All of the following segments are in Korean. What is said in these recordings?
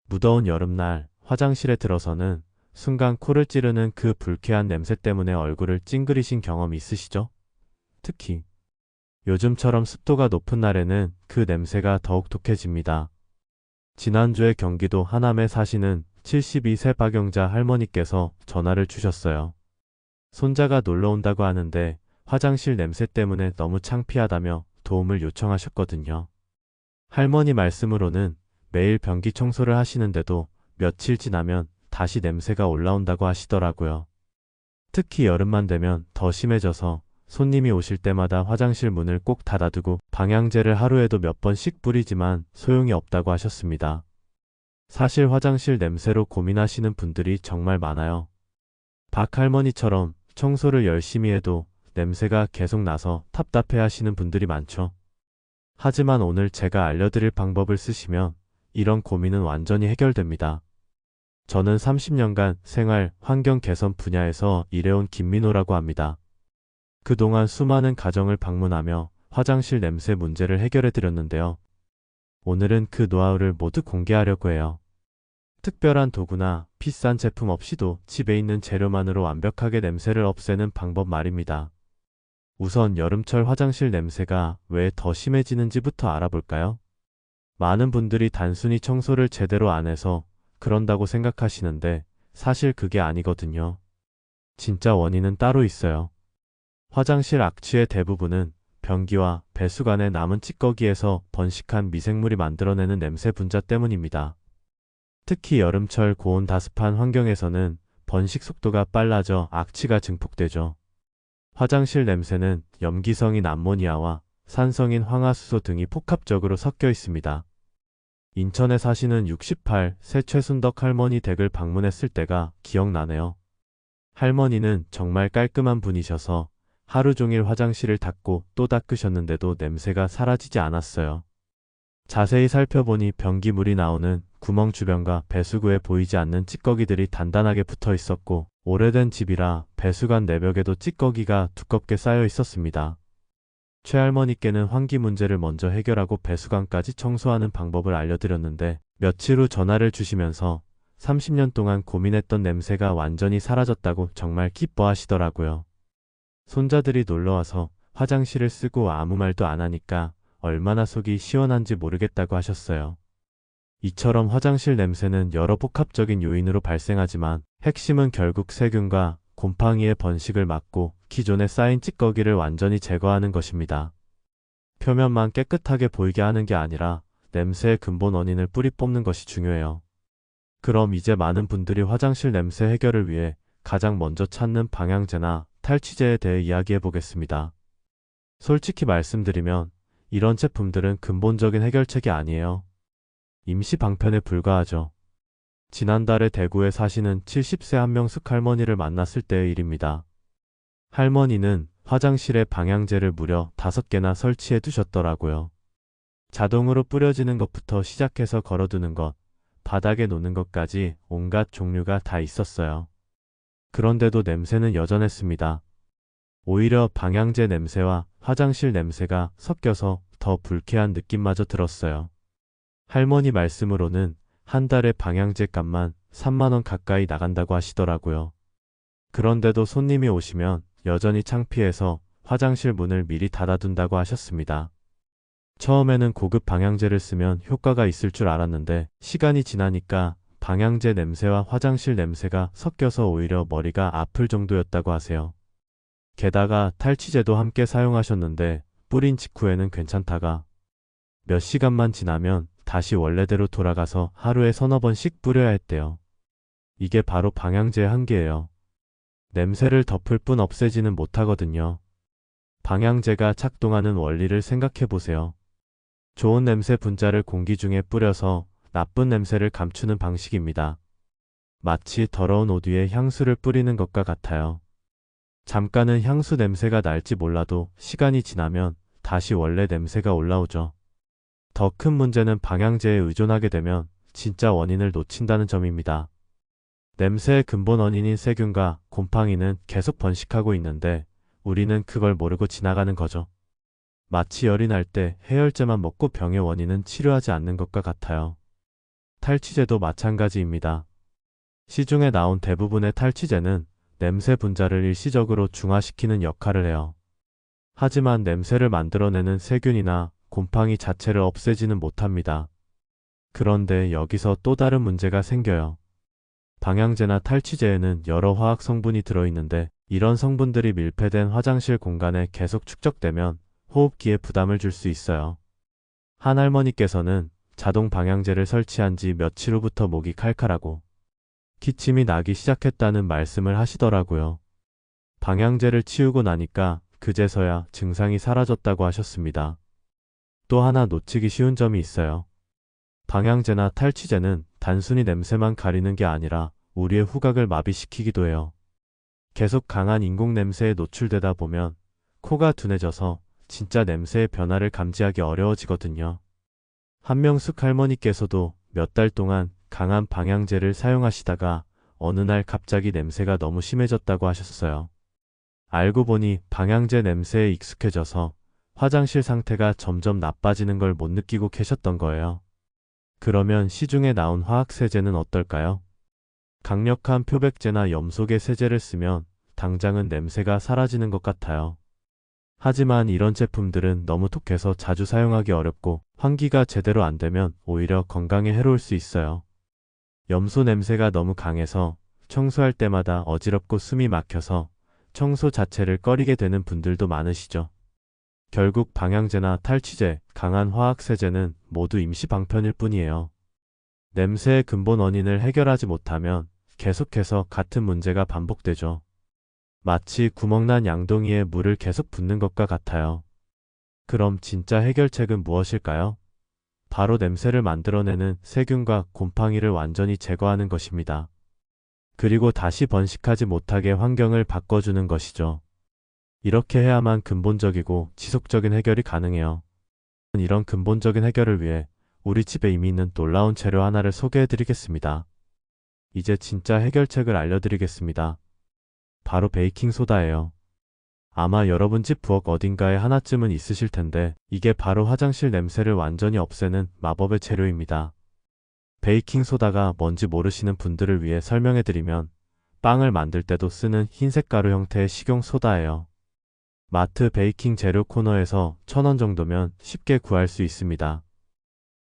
무더운 여름날 화장실에 들어서는 순간 코를 찌르는 그 불쾌한 냄새 때문에 얼굴을 찡그리신 경험 있으시죠? 특히 요즘처럼 습도가 높은 날에는 그 냄새가 더욱 독해집니다. 지난주에 경기도 하남에 사시는 72세 박영자 할머니께서 전화를 주셨어요. 손자가 놀러 온다고 하는데 화장실 냄새 때문에 너무 창피하다며 도움을 요청하셨거든요. 할머니 말씀으로는 매일 변기 청소를 하시는데도 며칠 지나면 다시 냄새가 올라온다고 하시더라고요. 특히 여름만 되면 더 심해져서 손님이 오실 때마다 화장실 문을 꼭 닫아두고 방향제를 하루에도 몇 번씩 뿌리지만 소용이 없다고 하셨습니다. 사실 화장실 냄새로 고민하시는 분들이 정말 많아요. 박 할머니처럼 청소를 열심히 해도 냄새가 계속 나서 답답해 하시는 분들이 많죠. 하지만 오늘 제가 알려드릴 방법을 쓰시면 이런 고민은 완전히 해결됩니다. 저는 30년간 생활, 환경 개선 분야에서 일해온 김민호라고 합니다. 그동안 수많은 가정을 방문하며 화장실 냄새 문제를 해결해 드렸는데요. 오늘은 그 노하우를 모두 공개하려고 해요. 특별한 도구나 비싼 제품 없이도 집에 있는 재료만으로 완벽하게 냄새를 없애는 방법 말입니다. 우선 여름철 화장실 냄새가 왜 더 심해지는지부터 알아볼까요? 많은 분들이 단순히 청소를 제대로 안 해서 그런다고 생각하시는데 사실 그게 아니거든요. 진짜 원인은 따로 있어요. 화장실 악취의 대부분은 변기와 배수관의 남은 찌꺼기에서 번식한 미생물이 만들어내는 냄새 분자 때문입니다. 특히 여름철 고온다습한 환경에서는 번식 속도가 빨라져 악취가 증폭되죠. 화장실 냄새는 염기성인 암모니아와 산성인 황화수소 등이 복합적으로 섞여 있습니다. 인천에 사시는 68세 최순덕 할머니 댁을 방문했을 때가 기억나네요. 할머니는 정말 깔끔한 분이셔서 하루 종일 화장실을 닦고 또 닦으셨는데도 냄새가 사라지지 않았어요. 자세히 살펴보니 변기물이 나오는 구멍 주변과 배수구에 보이지 않는 찌꺼기들이 단단하게 붙어 있었고 오래된 집이라 배수관 내벽에도 찌꺼기가 두껍게 쌓여 있었습니다. 최할머니께는 환기 문제를 먼저 해결하고 배수관까지 청소하는 방법을 알려드렸는데 며칠 후 전화를 주시면서 30년 동안 고민했던 냄새가 완전히 사라졌다고 정말 기뻐하시더라고요. 손자들이 놀러와서 화장실을 쓰고 아무 말도 안 하니까 얼마나 속이 시원한지 모르겠다고 하셨어요. 이처럼 화장실 냄새는 여러 복합적인 요인으로 발생하지만 핵심은 결국 세균과 곰팡이의 번식을 막고 기존에 쌓인 찌꺼기를 완전히 제거하는 것입니다. 표면만 깨끗하게 보이게 하는 게 아니라 냄새의 근본 원인을 뿌리 뽑는 것이 중요해요. 그럼 이제 많은 분들이 화장실 냄새 해결을 위해 가장 먼저 찾는 방향제나 탈취제에 대해 이야기해 보겠습니다. 솔직히 말씀드리면 이런 제품들은 근본적인 해결책이 아니에요. 임시 방편에 불과하죠. 지난달에 대구에 사시는 70세 한명숙 할머니를 만났을 때의 일입니다. 할머니는 화장실에 방향제를 무려 5개나 설치해 두셨더라고요. 자동으로 뿌려지는 것부터 시작해서 걸어두는 것, 바닥에 놓는 것까지 온갖 종류가 다 있었어요. 그런데도 냄새는 여전했습니다. 오히려 방향제 냄새와 화장실 냄새가 섞여서 더 불쾌한 느낌마저 들었어요. 할머니 말씀으로는 한 달에 방향제 값만 3만 원 가까이 나간다고 하시더라고요. 그런데도 손님이 오시면 여전히 창피해서 화장실 문을 미리 닫아둔다고 하셨습니다. 처음에는 고급 방향제를 쓰면 효과가 있을 줄 알았는데 시간이 지나니까 방향제 냄새와 화장실 냄새가 섞여서 오히려 머리가 아플 정도였다고 하세요. 게다가 탈취제도 함께 사용하셨는데 뿌린 직후에는 괜찮다가 몇 시간만 지나면 다시 원래대로 돌아가서 하루에 서너 번씩 뿌려야 했대요. 이게 바로 방향제의 한계예요. 냄새를 덮을 뿐 없애지는 못하거든요. 방향제가 작동하는 원리를 생각해 보세요. 좋은 냄새 분자를 공기 중에 뿌려서 나쁜 냄새를 감추는 방식입니다. 마치 더러운 옷 위에 향수를 뿌리는 것과 같아요. 잠깐은 향수 냄새가 날지 몰라도 시간이 지나면 다시 원래 냄새가 올라오죠. 더 큰 문제는 방향제에 의존하게 되면 진짜 원인을 놓친다는 점입니다. 냄새의 근본 원인인 세균과 곰팡이는 계속 번식하고 있는데 우리는 그걸 모르고 지나가는 거죠. 마치 열이 날 때 해열제만 먹고 병의 원인은 치료하지 않는 것과 같아요. 탈취제도 마찬가지입니다. 시중에 나온 대부분의 탈취제는 냄새 분자를 일시적으로 중화시키는 역할을 해요. 하지만 냄새를 만들어내는 세균이나 곰팡이 자체를 없애지는 못합니다. 그런데 여기서 또 다른 문제가 생겨요. 방향제나 탈취제에는 여러 화학 성분이 들어있는데 이런 성분들이 밀폐된 화장실 공간에 계속 축적되면 호흡기에 부담을 줄 수 있어요. 한 할머니께서는 자동 방향제를 설치한 지 며칠 후부터 목이 칼칼하고 기침이 나기 시작했다는 말씀을 하시더라고요. 방향제를 치우고 나니까 그제서야 증상이 사라졌다고 하셨습니다. 또 하나 놓치기 쉬운 점이 있어요. 방향제나 탈취제는 단순히 냄새만 가리는 게 아니라 우리의 후각을 마비시키기도 해요. 계속 강한 인공 냄새에 노출되다 보면 코가 둔해져서 진짜 냄새의 변화를 감지하기 어려워지거든요. 한명숙 할머니께서도 몇 달 동안 강한 방향제를 사용하시다가 어느 날 갑자기 냄새가 너무 심해졌다고 하셨어요. 알고 보니 방향제 냄새에 익숙해져서 화장실 상태가 점점 나빠지는 걸 못 느끼고 계셨던 거예요. 그러면 시중에 나온 화학세제는 어떨까요? 강력한 표백제나 염소계 세제를 쓰면 당장은 냄새가 사라지는 것 같아요. 하지만 이런 제품들은 너무 독해서 자주 사용하기 어렵고 환기가 제대로 안 되면 오히려 건강에 해로울 수 있어요. 염소 냄새가 너무 강해서 청소할 때마다 어지럽고 숨이 막혀서 청소 자체를 꺼리게 되는 분들도 많으시죠. 결국 방향제나 탈취제, 강한 화학세제는 모두 임시 방편일 뿐이에요. 냄새의 근본 원인을 해결하지 못하면 계속해서 같은 문제가 반복되죠. 마치 구멍난 양동이에 물을 계속 붓는 것과 같아요. 그럼 진짜 해결책은 무엇일까요? 바로 냄새를 만들어내는 세균과 곰팡이를 완전히 제거하는 것입니다. 그리고 다시 번식하지 못하게 환경을 바꿔주는 것이죠. 이렇게 해야만 근본적이고 지속적인 해결이 가능해요. 이런 근본적인 해결을 위해 우리 집에 이미 있는 놀라운 재료 하나를 소개해드리겠습니다. 이제 진짜 해결책을 알려드리겠습니다. 바로 베이킹소다예요. 아마 여러분 집 부엌 어딘가에 하나쯤은 있으실 텐데 이게 바로 화장실 냄새를 완전히 없애는 마법의 재료입니다. 베이킹소다가 뭔지 모르시는 분들을 위해 설명해드리면 빵을 만들 때도 쓰는 흰색 가루 형태의 식용소다예요. 마트 베이킹 재료 코너에서 1,000원 정도면 쉽게 구할 수 있습니다.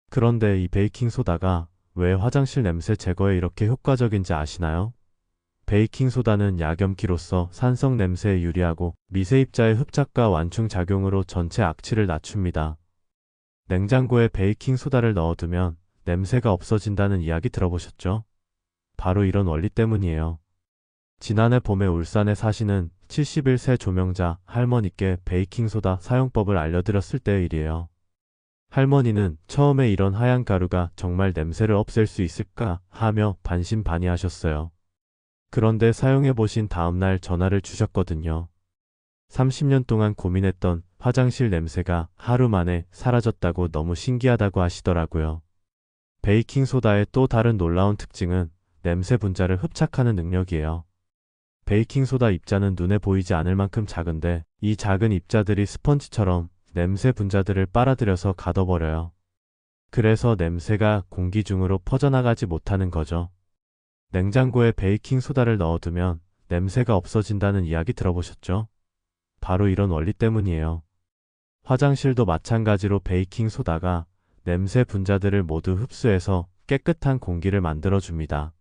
그런데 이 베이킹소다가 왜 화장실 냄새 제거에 이렇게 효과적인지 아시나요? 베이킹소다는 약염기로서 산성 냄새에 유리하고 미세입자의 흡착과 완충 작용으로 전체 악취를 낮춥니다. 냉장고에 베이킹소다를 넣어두면 냄새가 없어진다는 이야기 들어보셨죠? 바로 이런 원리 때문이에요. 지난해 봄에 울산에 사시는 71세 조명자 할머니께 베이킹소다 사용법을 알려드렸을 때의 일이에요. 할머니는 처음에 이런 하얀 가루가 정말 냄새를 없앨 수 있을까 하며 반신반의하셨어요. 그런데 사용해보신 다음날 전화를 주셨거든요. 30년 동안 고민했던 화장실 냄새가 하루 만에 사라졌다고 너무 신기하다고 하시더라고요. 베이킹소다의 또 다른 놀라운 특징은 냄새 분자를 흡착하는 능력이에요. 베이킹소다 입자는 눈에 보이지 않을 만큼 작은데 이 작은 입자들이 스펀지처럼 냄새 분자들을 빨아들여서 가둬버려요. 그래서 냄새가 공기 중으로 퍼져나가지 못하는 거죠. 냉장고에 베이킹소다를 넣어두면 냄새가 없어진다는 이야기 들어보셨죠? 바로 이런 원리 때문이에요. 화장실도 마찬가지로 베이킹소다가 냄새 분자들을 모두 흡수해서 깨끗한 공기를 만들어줍니다.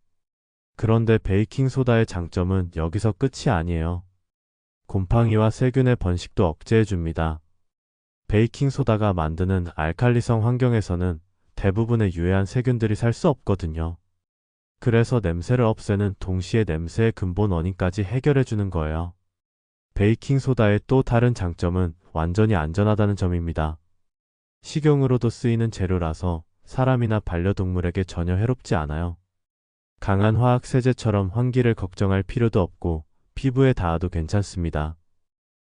그런데 베이킹소다의 장점은 여기서 끝이 아니에요. 곰팡이와 세균의 번식도 억제해줍니다. 베이킹소다가 만드는 알칼리성 환경에서는 대부분의 유해한 세균들이 살 수 없거든요. 그래서 냄새를 없애는 동시에 냄새의 근본 원인까지 해결해주는 거예요. 베이킹소다의 또 다른 장점은 완전히 안전하다는 점입니다. 식용으로도 쓰이는 재료라서 사람이나 반려동물에게 전혀 해롭지 않아요. 강한 화학세제처럼 환기를 걱정할 필요도 없고 피부에 닿아도 괜찮습니다.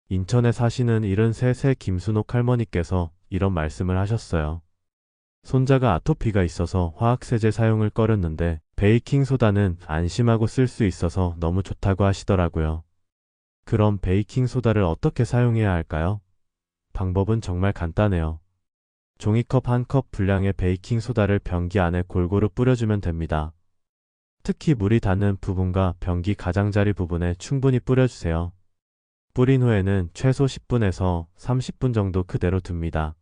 인천에 사시는 73세 김순옥 할머니께서 이런 말씀을 하셨어요. 손자가 아토피가 있어서 화학세제 사용을 꺼렸는데 베이킹소다는 안심하고 쓸 수 있어서 너무 좋다고 하시더라고요. 그럼 베이킹소다를 어떻게 사용해야 할까요? 방법은 정말 간단해요. 종이컵 1컵 분량의 베이킹 소다를 변기 안에 골고루 뿌려주면 됩니다. 특히 물이 닿는 부분과 변기 가장자리 부분에 충분히 뿌려주세요. 뿌린 후에는 최소 10분에서 30분 정도 그대로 둡니다.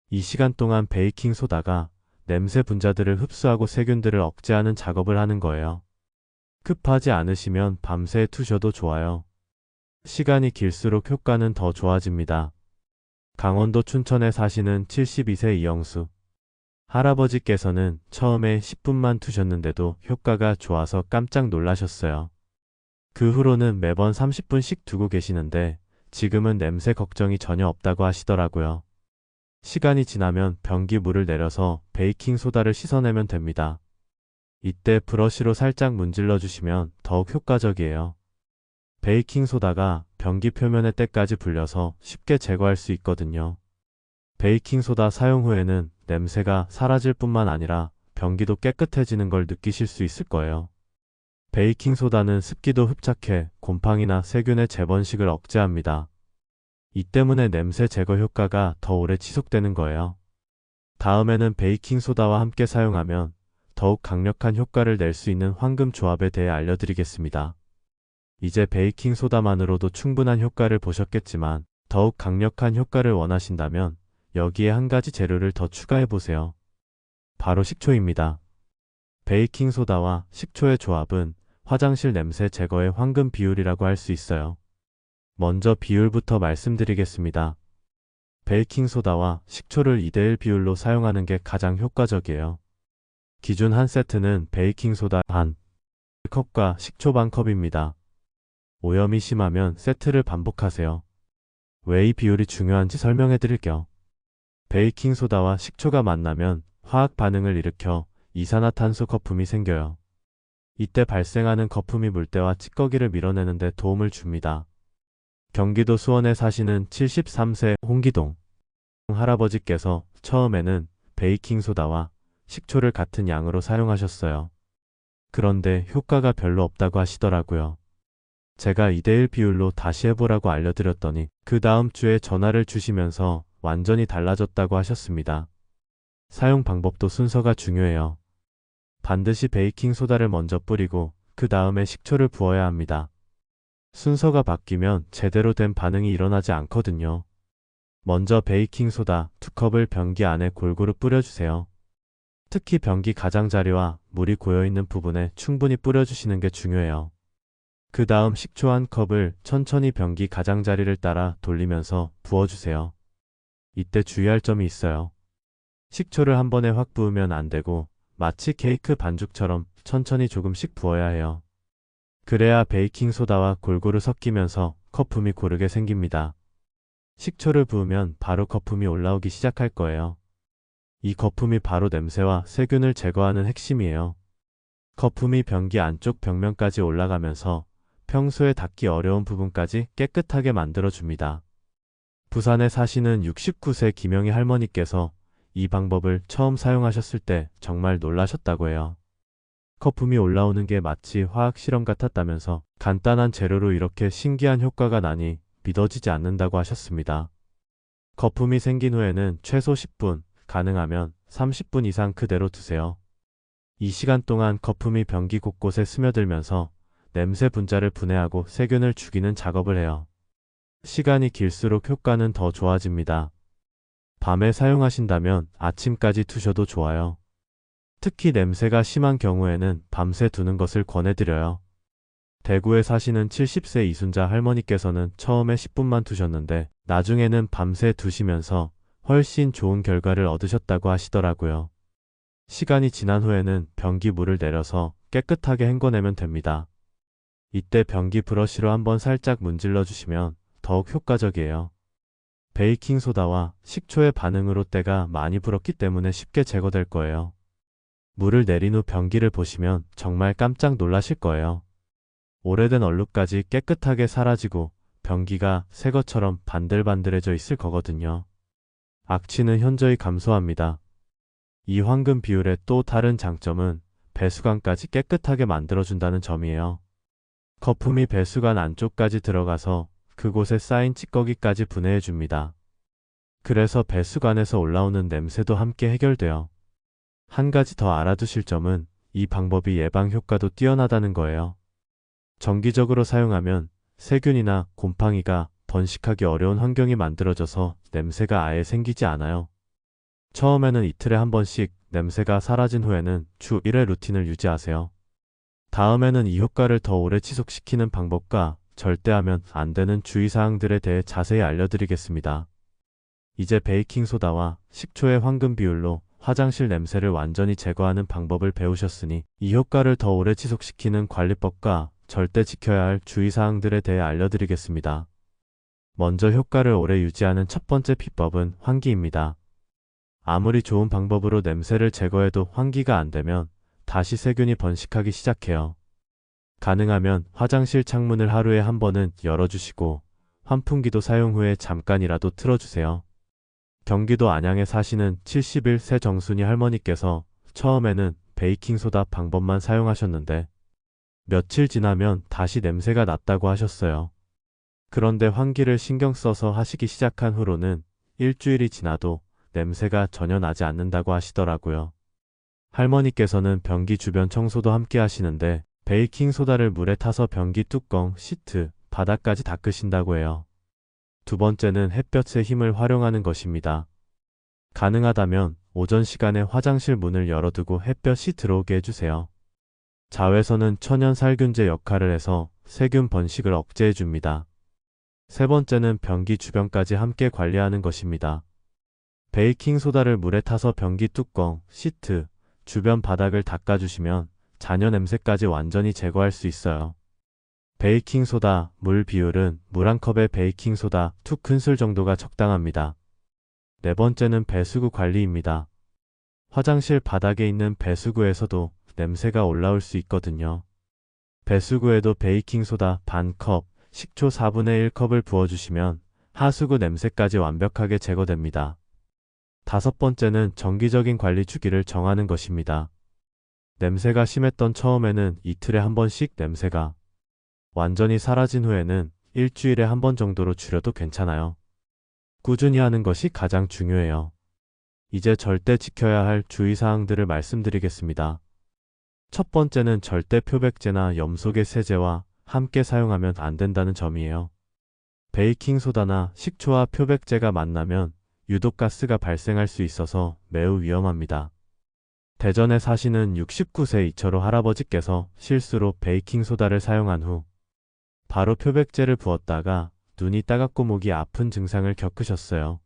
이 시간 동안 베이킹 소다가 냄새 분자들을 흡수하고 세균들을 억제하는 작업을 하는 거예요. 급하지 않으시면 밤새 두셔도 좋아요. 시간이 길수록 효과는 더 좋아집니다. 강원도 춘천에 사시는 72세 이영수 할아버지께서는 처음에 10분만 두셨는데도 효과가 좋아서 깜짝 놀라셨어요. 그 후로는 매번 30분씩 두고 계시는데 지금은 냄새 걱정이 전혀 없다고 하시더라고요. 시간이 지나면 변기 물을 내려서 베이킹 소다를 씻어내면 됩니다. 이때 브러쉬로 살짝 문질러 주시면 더욱 효과적이에요. 베이킹 소다가 변기 표면의 때까지 불려서 쉽게 제거할 수 있거든요. 베이킹 소다 사용 후에는 냄새가 사라질 뿐만 아니라 변기도 깨끗해지는 걸 느끼실 수 있을 거예요. 베이킹 소다는 습기도 흡착해 곰팡이나 세균의 재번식을 억제합니다. 이 때문에 냄새 제거 효과가 더 오래 지속되는 거예요. 다음에는 베이킹 소다와 함께 사용하면 더욱 강력한 효과를 낼 수 있는 황금 조합에 대해 알려드리겠습니다. 이제 베이킹 소다만으로도 충분한 효과를 보셨겠지만 더욱 강력한 효과를 원하신다면 여기에 한 가지 재료를 더 추가해 보세요. 바로 식초입니다. 베이킹 소다와 식초의 조합은 화장실 냄새 제거의 황금 비율이라고 할 수 있어요. 먼저 비율부터 말씀드리겠습니다. 베이킹 소다와 식초를 2대1 비율로 사용하는 게 가장 효과적이에요. 기준 한 세트는 베이킹 소다 반 컵과 식초 반 컵입니다. 오염이 심하면 세트를 반복하세요. 왜 이 비율이 중요한지 설명해 드릴게요. 베이킹 소다와 식초가 만나면 화학 반응을 일으켜 이산화탄소 거품이 생겨요. 이때 발생하는 거품이 물때와 찌꺼기를 밀어내는 데 도움을 줍니다. 경기도 수원에 사시는 73세 홍기동 할아버지께서 처음에는 베이킹 소다와 식초를 같은 양으로 사용하셨어요. 그런데 효과가 별로 없다고 하시더라고요. 제가 2대1 비율로 다시 해보라고 알려드렸더니 그 다음 주에 전화를 주시면서 완전히 달라졌다고 하셨습니다. 사용 방법도 순서가 중요해요. 반드시 베이킹 소다를 먼저 뿌리고 그 다음에 식초를 부어야 합니다. 순서가 바뀌면 제대로 된 반응이 일어나지 않거든요. 먼저 베이킹 소다 2컵을 변기 안에 골고루 뿌려주세요. 특히 변기 가장자리와 물이 고여있는 부분에 충분히 뿌려주시는 게 중요해요. 그 다음 식초 1컵을 천천히 변기 가장자리를 따라 돌리면서 부어주세요. 이때 주의할 점이 있어요. 식초를 한 번에 확 부으면 안 되고 마치 케이크 반죽처럼 천천히 조금씩 부어야 해요. 그래야 베이킹 소다와 골고루 섞이면서 거품이 고르게 생깁니다. 식초를 부으면 바로 거품이 올라오기 시작할 거예요. 이 거품이 바로 냄새와 세균을 제거하는 핵심이에요. 거품이 변기 안쪽 벽면까지 올라가면서 평소에 닿기 어려운 부분까지 깨끗하게 만들어줍니다. 부산에 사시는 69세 김영희 할머니께서 이 방법을 처음 사용하셨을 때 정말 놀라셨다고 해요. 거품이 올라오는 게 마치 화학 실험 같았다면서 간단한 재료로 이렇게 신기한 효과가 나니 믿어지지 않는다고 하셨습니다. 거품이 생긴 후에는 최소 10분, 가능하면 30분 이상 그대로 두세요. 이 시간 동안 거품이 변기 곳곳에 스며들면서 냄새 분자를 분해하고 세균을 죽이는 작업을 해요. 시간이 길수록 효과는 더 좋아집니다. 밤에 사용하신다면 아침까지 두셔도 좋아요. 특히 냄새가 심한 경우에는 밤새 두는 것을 권해드려요. 대구에 사시는 70세 이순자 할머니께서는 처음에 10분만 두셨는데 나중에는 밤새 두시면서 훨씬 좋은 결과를 얻으셨다고 하시더라고요. 시간이 지난 후에는 변기 물을 내려서 깨끗하게 헹궈내면 됩니다. 이때 변기 브러쉬로 한번 살짝 문질러 주시면 더욱 효과적이에요. 베이킹 소다와 식초의 반응으로 때가 많이 불었기 때문에 쉽게 제거될 거예요. 물을 내린 후 변기를 보시면 정말 깜짝 놀라실 거예요. 오래된 얼룩까지 깨끗하게 사라지고 변기가 새 것처럼 반들반들해져 있을 거거든요. 악취는 현저히 감소합니다. 이 황금 비율의 또 다른 장점은 배수관까지 깨끗하게 만들어준다는 점이에요. 거품이 배수관 안쪽까지 들어가서 그곳에 쌓인 찌꺼기까지 분해해줍니다. 그래서 배수관에서 올라오는 냄새도 함께 해결돼요. 한 가지 더 알아두실 점은 이 방법이 예방 효과도 뛰어나다는 거예요. 정기적으로 사용하면 세균이나 곰팡이가 번식하기 어려운 환경이 만들어져서 냄새가 아예 생기지 않아요. 처음에는 이틀에 한 번씩, 냄새가 사라진 후에는 주 1회 루틴을 유지하세요. 다음에는 이 효과를 더 오래 지속시키는 방법과 절대 하면 안 되는 주의사항들에 대해 자세히 알려드리겠습니다. 이제 베이킹소다와 식초의 황금 비율로 화장실 냄새를 완전히 제거하는 방법을 배우셨으니 이 효과를 더 오래 지속시키는 관리법과 절대 지켜야 할 주의사항들에 대해 알려드리겠습니다. 먼저 효과를 오래 유지하는 첫 번째 비법은 환기입니다. 아무리 좋은 방법으로 냄새를 제거해도 환기가 안 되면 다시 세균이 번식하기 시작해요. 가능하면 화장실 창문을 하루에 한 번은 열어주시고 환풍기도 사용 후에 잠깐이라도 틀어주세요. 경기도 안양에 사시는 71세 정순이 할머니께서 처음에는 베이킹소다 방법만 사용하셨는데 며칠 지나면 다시 냄새가 났다고 하셨어요. 그런데 환기를 신경 써서 하시기 시작한 후로는 일주일이 지나도 냄새가 전혀 나지 않는다고 하시더라고요. 할머니께서는 변기 주변 청소도 함께 하시는데 베이킹소다를 물에 타서 변기 뚜껑, 시트, 바닥까지 닦으신다고 해요. 두 번째는 햇볕의 힘을 활용하는 것입니다. 가능하다면 오전 시간에 화장실 문을 열어두고 햇볕이 들어오게 해주세요. 자외선은 천연 살균제 역할을 해서 세균 번식을 억제해줍니다. 세 번째는 변기 주변까지 함께 관리하는 것입니다. 베이킹소다를 물에 타서 변기 뚜껑, 시트, 주변 바닥을 닦아주시면 잔여 냄새까지 완전히 제거할 수 있어요. 베이킹소다, 물 비율은 물 한 컵에 베이킹소다 2큰술 정도가 적당합니다. 네 번째는 배수구 관리입니다. 화장실 바닥에 있는 배수구에서도 냄새가 올라올 수 있거든요. 배수구에도 베이킹소다 반 컵, 식초 4분의 1컵을 부어주시면 하수구 냄새까지 완벽하게 제거됩니다. 다섯 번째는 정기적인 관리 주기를 정하는 것입니다. 냄새가 심했던 처음에는 이틀에 한 번씩 냄새가 완전히 사라진 후에는 일주일에 한 번 정도로 줄여도 괜찮아요. 꾸준히 하는 것이 가장 중요해요. 이제 절대 지켜야 할 주의사항들을 말씀드리겠습니다. 첫 번째는 절대 표백제나 염소계 세제와 함께 사용하면 안 된다는 점이에요. 베이킹소다나 식초와 표백제가 만나면 유독가스가 발생할 수 있어서 매우 위험합니다. 대전에 사시는 69세 이철호 할아버지께서 실수로 베이킹소다를 사용한 후 바로 표백제를 부었다가 눈이 따갑고 목이 아픈 증상을 겪으셨어요.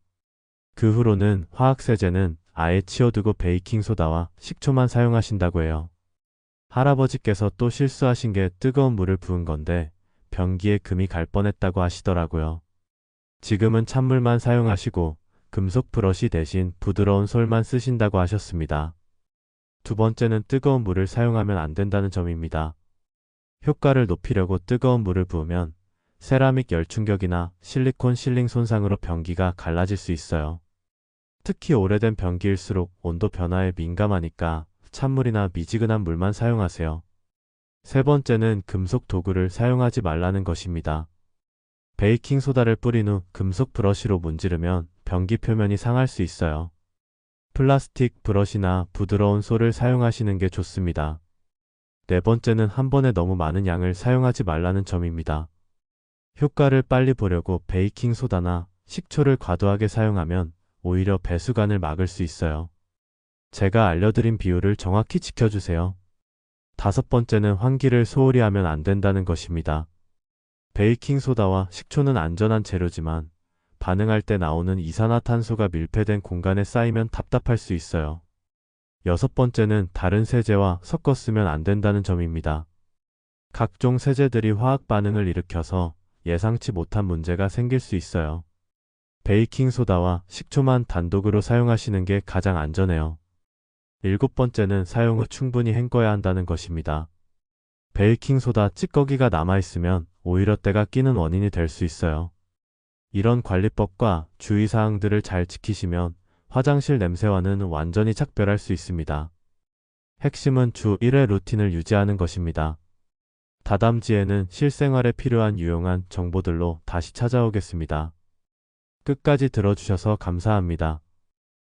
그 후로는 화학세제는 아예 치워두고 베이킹소다와 식초만 사용하신다고 해요. 할아버지께서 또 실수하신 게 뜨거운 물을 부은 건데 변기에 금이 갈 뻔했다고 하시더라고요. 지금은 찬물만 사용하시고 금속 브러쉬 대신 부드러운 솔만 쓰신다고 하셨습니다. 두 번째는 뜨거운 물을 사용하면 안 된다는 점입니다. 효과를 높이려고 뜨거운 물을 부으면 세라믹 열충격이나 실리콘 실링 손상으로 변기가 갈라질 수 있어요. 특히 오래된 변기일수록 온도 변화에 민감하니까 찬물이나 미지근한 물만 사용하세요. 세 번째는 금속 도구를 사용하지 말라는 것입니다. 베이킹소다를 뿌린 후 금속 브러쉬로 문지르면 변기 표면이 상할 수 있어요. 플라스틱 브러쉬나 부드러운 솔을 사용하시는 게 좋습니다. 네 번째는 한 번에 너무 많은 양을 사용하지 말라는 점입니다. 효과를 빨리 보려고 베이킹소다나 식초를 과도하게 사용하면 오히려 배수관을 막을 수 있어요. 제가 알려드린 비율을 정확히 지켜주세요. 다섯 번째는 환기를 소홀히 하면 안 된다는 것입니다. 베이킹소다와 식초는 안전한 재료지만 반응할 때 나오는 이산화탄소가 밀폐된 공간에 쌓이면 답답할 수 있어요. 여섯 번째는 다른 세제와 섞어 쓰면 안 된다는 점입니다. 각종 세제들이 화학 반응을 일으켜서 예상치 못한 문제가 생길 수 있어요. 베이킹소다와 식초만 단독으로 사용하시는 게 가장 안전해요. 일곱 번째는 사용 후 충분히 헹궈야 한다는 것입니다. 베이킹소다 찌꺼기가 남아있으면 오히려 때가 끼는 원인이 될 수 있어요. 이런 관리법과 주의사항들을 잘 지키시면 화장실 냄새와는 완전히 작별할 수 있습니다. 핵심은 주 1회 루틴을 유지하는 것입니다. 다다음지에는 실생활에 필요한 유용한 정보들로 다시 찾아오겠습니다. 끝까지 들어주셔서 감사합니다.